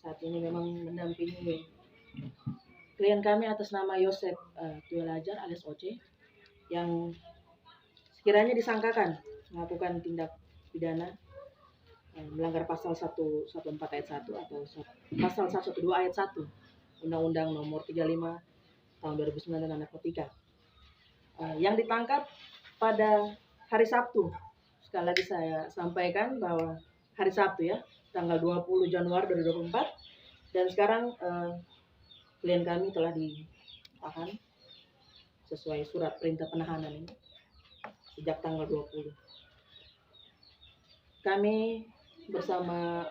saat ini memang mendampingi klien kami atas nama Yosep Tuelajar alias Oce yang sekiranya disangkakan melakukan tindak pidana melanggar pasal 114 ayat 1 atau pasal 112 ayat 1 Undang-Undang Nomor 35 tahun 2009 tentang narkotika. Yang ditangkap pada hari Sabtu. Sekali lagi saya sampaikan bahwa hari Sabtu ya, tanggal 20 Januari 2024, dan sekarang klien kami telah ditahan sesuai surat perintah penahanan ini sejak tanggal 20. Kami bersama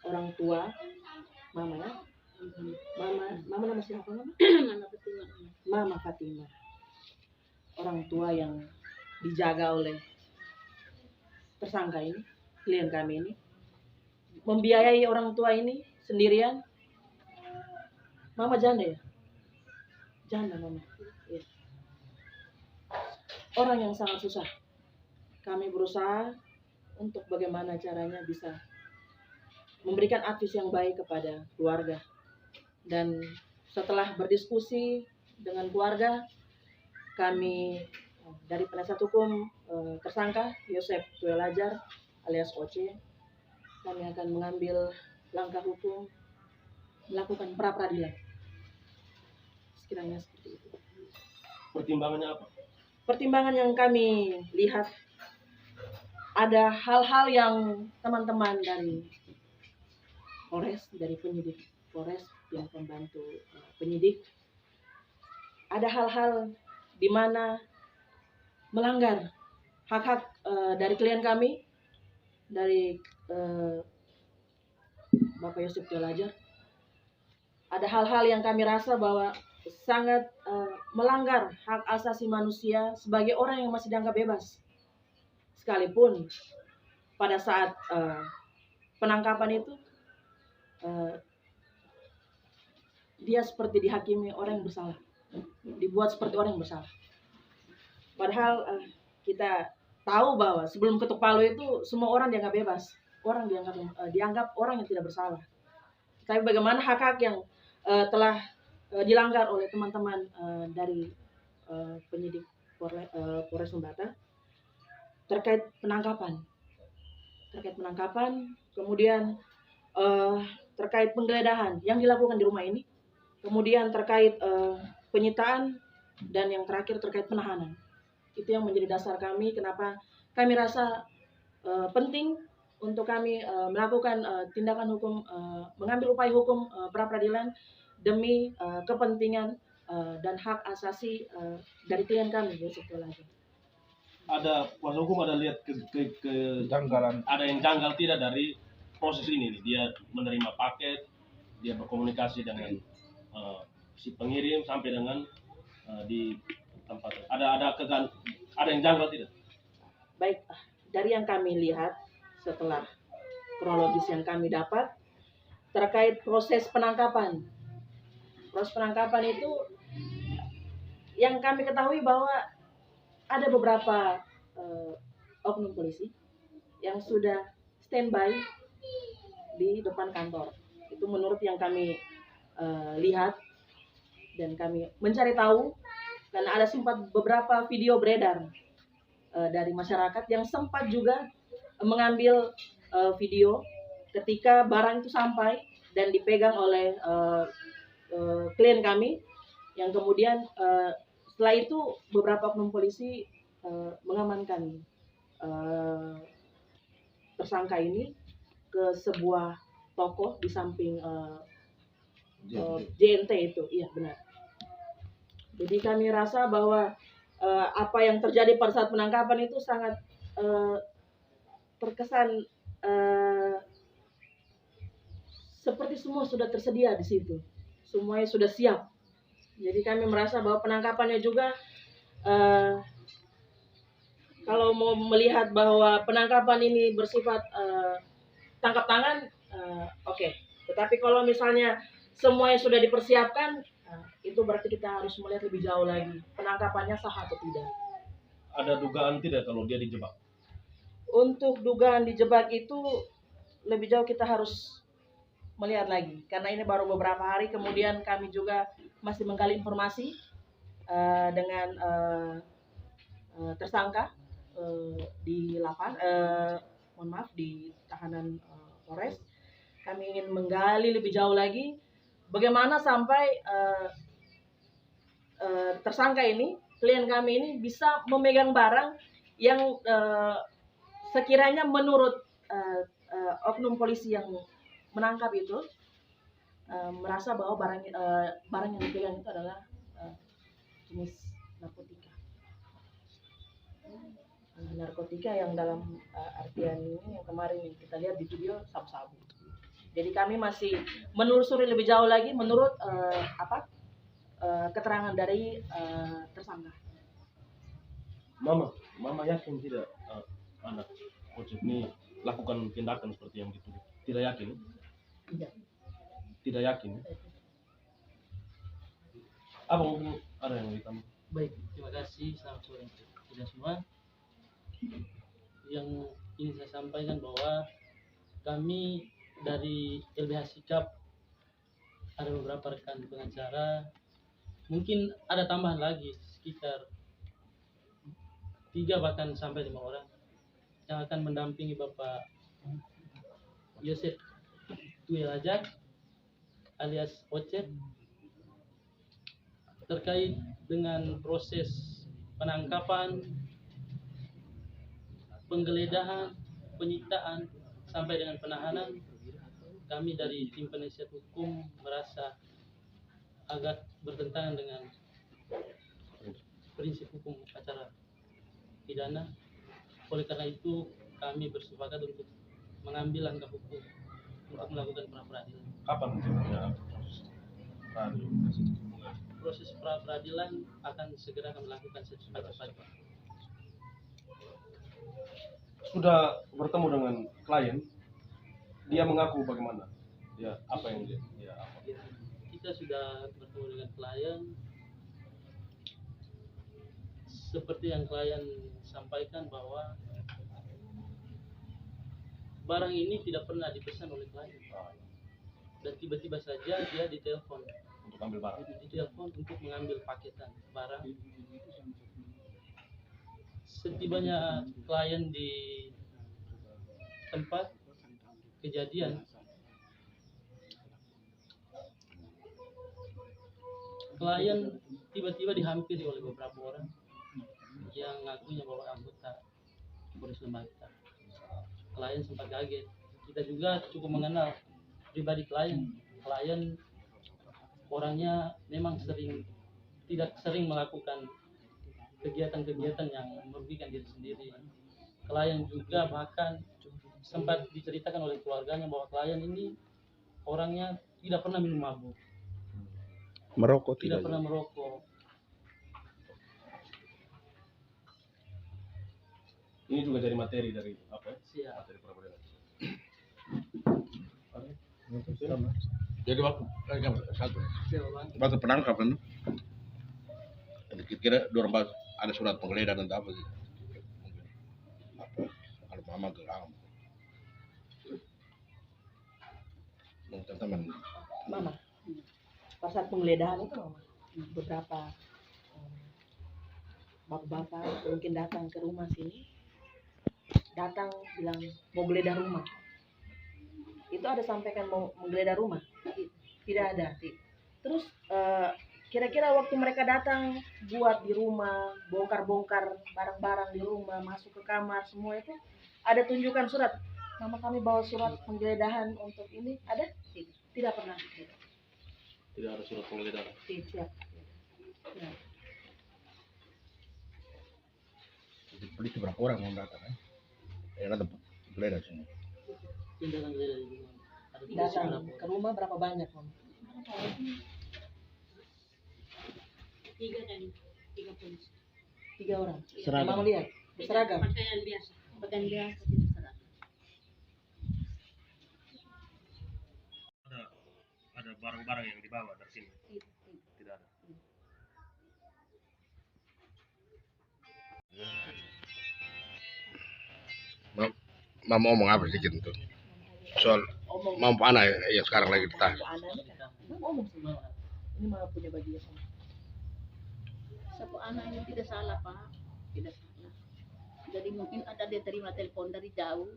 orang tua mama ya, mama nama siapa mama? Mama Fatima. Orang tua yang dijaga oleh tersangka ini, klien kami ini, membiayai orang tua ini sendirian. Mama janda ya? Janda mama. Ya. Orang yang sangat susah. Kami berusaha untuk bagaimana caranya bisa memberikan advies yang baik kepada keluarga. Dan setelah berdiskusi dengan keluarga, kami dari penasihat hukum tersangka Yosep Tuelajar alias Oce, kami akan mengambil langkah hukum, melakukan pra-peradilan. Sekiranya seperti itu. Pertimbangannya apa? Pertimbangan yang kami lihat, ada hal-hal yang teman-teman dari Polres, dari penyidik Polres yang membantu penyidik, ada hal-hal di mana melanggar hak-hak dari klien kami, dari Bapak Yosep Tuelajar. Ada hal-hal yang kami rasa bahwa sangat melanggar hak asasi manusia sebagai orang yang masih dianggap bebas. Sekalipun pada saat penangkapan itu dia seperti dihakimi orang yang bersalah, dibuat seperti orang yang bersalah. Padahal kita tahu bahwa sebelum ketuk palu itu semua orang dianggap bebas, orang dianggap orang yang tidak bersalah. Tapi bagaimana hak-hak yang telah dilanggar oleh teman-teman dari penyidik Polres Sembata terkait penangkapan, kemudian terkait penggeledahan yang dilakukan di rumah ini, kemudian terkait penyitaan, dan yang terakhir terkait penahanan. Itu yang menjadi dasar kami kenapa kami rasa penting untuk kami melakukan tindakan hukum, mengambil upaya hukum pra-peradilan demi kepentingan dan hak asasi dari klien kami Yosep Tuelajar. Ada kuasa hukum ada lihat kejanggalan, ada yang janggal tidak dari proses ini? Dia menerima paket, dia berkomunikasi dengan si pengirim sampai dengan di tempat. Ada yang janggal tidak? Baik, dari yang kami lihat setelah kronologis yang kami dapat terkait proses penangkapan. Proses penangkapan itu yang kami ketahui bahwa ada beberapa oknum polisi yang sudah standby di depan kantor. Itu menurut yang kami lihat dan kami mencari tahu, karena ada sempat beberapa video beredar dari masyarakat yang sempat juga mengambil video ketika barang itu sampai dan dipegang oleh klien kami, yang kemudian setelah itu beberapa oknum polisi mengamankan tersangka ini ke sebuah toko di samping JNT itu, iya benar. Jadi kami rasa bahwa apa yang terjadi pada saat penangkapan itu sangat terkesan seperti semua sudah tersedia di situ, semuanya sudah siap. Jadi kami merasa bahwa penangkapannya juga kalau mau melihat bahwa penangkapan ini bersifat tangkap tangan, oke. Tetapi kalau misalnya semuanya sudah dipersiapkan, itu berarti kita harus melihat lebih jauh lagi penangkapannya sah atau tidak. Ada dugaan tidak kalau dia dijebak? Untuk dugaan dijebak itu lebih jauh kita harus melihat lagi karena ini baru beberapa hari. Kemudian kami juga masih menggali informasi dengan tersangka di lapas, mohon maaf, di tahanan Polres. Kami ingin menggali lebih jauh lagi bagaimana sampai tersangka ini, klien kami ini bisa memegang barang yang sekiranya menurut oknum polisi yang menangkap itu merasa bahwa barang yang dipegang itu adalah jenis narkotika yang dalam artian ini yang kemarin yang kita lihat di video sabu-sabu. Jadi kami masih menelusuri lebih jauh lagi menurut keterangan dari tersangka. Mama yakin tidak anak Ocep ini lakukan tindakan seperti yang dituduh? Tidak yakin? Tidak yakin? Apa mungkin ada yang ditambah? Baik, terima kasih. Selamat sore kita semua. Yang ingin saya sampaikan bahwa kami dari LBH Sikap ada beberapa rekan pengacara, mungkin ada tambahan lagi sekitar 3 bahkan sampai 5 orang yang akan mendampingi Bapak Yosef Tuelajak alias Ocep terkait dengan proses penangkapan, penggeledahan, penyitaan sampai dengan penahanan. Kami dari tim penasihat hukum merasa agak bertentangan dengan prinsip hukum acara pidana. Oleh karena itu kami bersepakat untuk mengambil langkah hukum untuk melakukan pra-peradilan. Kapan mungkinnya Proses pra-peradilan akan segera kami lakukan secepat-cepatnya. Sudah bertemu dengan klien, dia mengaku bagaimana? Dia apa yang dia apa? Kita sudah bertemu dengan klien. Seperti yang klien sampaikan bahwa barang ini tidak pernah dipesan oleh klien. Dan tiba-tiba saja dia ditelepon Untuk ambil barang? Ditelepon untuk mengambil paketan barang. Setibanya klien di tempat kejadian, klien tiba-tiba dihampiri oleh beberapa orang yang ngakunya bahwa anggota Polres Lembata. Klien sempat kaget. Kita juga cukup mengenal pribadi klien. Klien orangnya memang tidak sering melakukan kegiatan-kegiatan yang merugikan diri sendiri. Klien juga bahkan sempat diceritakan oleh keluarganya bahwa klien ini orangnya tidak pernah minum mabuk, merokok, tidak pernah merokok. Ini juga jadi materi dari apa? Siap. Materi pra-peradilan. Jadi waktu penangkapan kira-kira dorong ada surat penggeledahan atau apa sih? Kalau mama ke kamu, teman-teman. Mama, pada saat penggeledahan itu Mama, beberapa bapak-bapak mungkin datang ke rumah sini, datang bilang mau geledah rumah. Itu ada sampaikan mau menggeledah rumah? Tidak ada. Terus kira-kira waktu mereka datang buat di rumah, bongkar-bongkar barang-barang di rumah, masuk ke kamar, semua itu ada tunjukkan surat. Mama kami bawa surat penggeledahan untuk ini, ada? Tidak pernah. Tidak ada surat penggeledahan. Siap. Ya. Polisi berapa orang yang datang? Ada tempat penggeledahan sini. Tindakan geledah di rumah. Ada Datang ke rumah berapa banyak, Mama? 3 polisi. 3 orang. Seragam. Mama lihat, seragam. Pakaian biasa tidak seragam. Ada barang-barang yang dibawa dari sini? Tidak ada. Mama ngomong apa sedikit itu soal ngomong. Mampu anak yang sekarang lagi ditahan. Mampu anak ini kan. Ngomong sih. Ini malah punya bagi ya sama. Sapu anak ini tidak salah Pak, tidak salah. Jadi mungkin ada dia terima telepon dari jauh,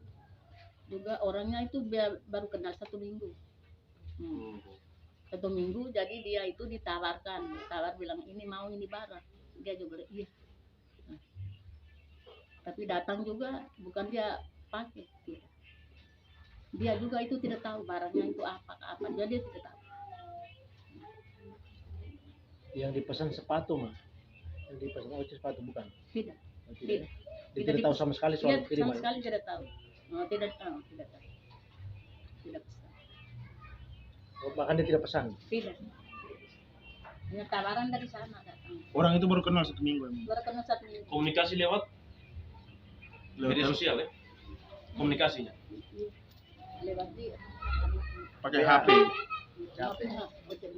juga orangnya itu baru kenal 1 minggu. 1 minggu, jadi dia itu ditawar bilang ini mau ini barang, dia juga iya. Nah, tapi datang juga bukan dia pakai, tidak. Dia juga itu tidak tahu barangnya itu apa, jadi dia tidak tahu. Yang dipesan sepatu mah, yang dipesan ojek sepatu bukan? Tidak. Oh, Tidak. Dia tidak tahu sama sekali soal Dia kiriman. sama sekali tidak tahu. Oh, tidak tahu. Tidak pesan. Oh, bahkan dia tidak pesan. Tidak. Hanya tawaran dari sana datang. Orang itu baru kenal 1 minggu emang. Baru kenal 1 minggu. Komunikasi lewat media sosial ya? Komunikasinya. Lewat dia. Pakai HP. Betul.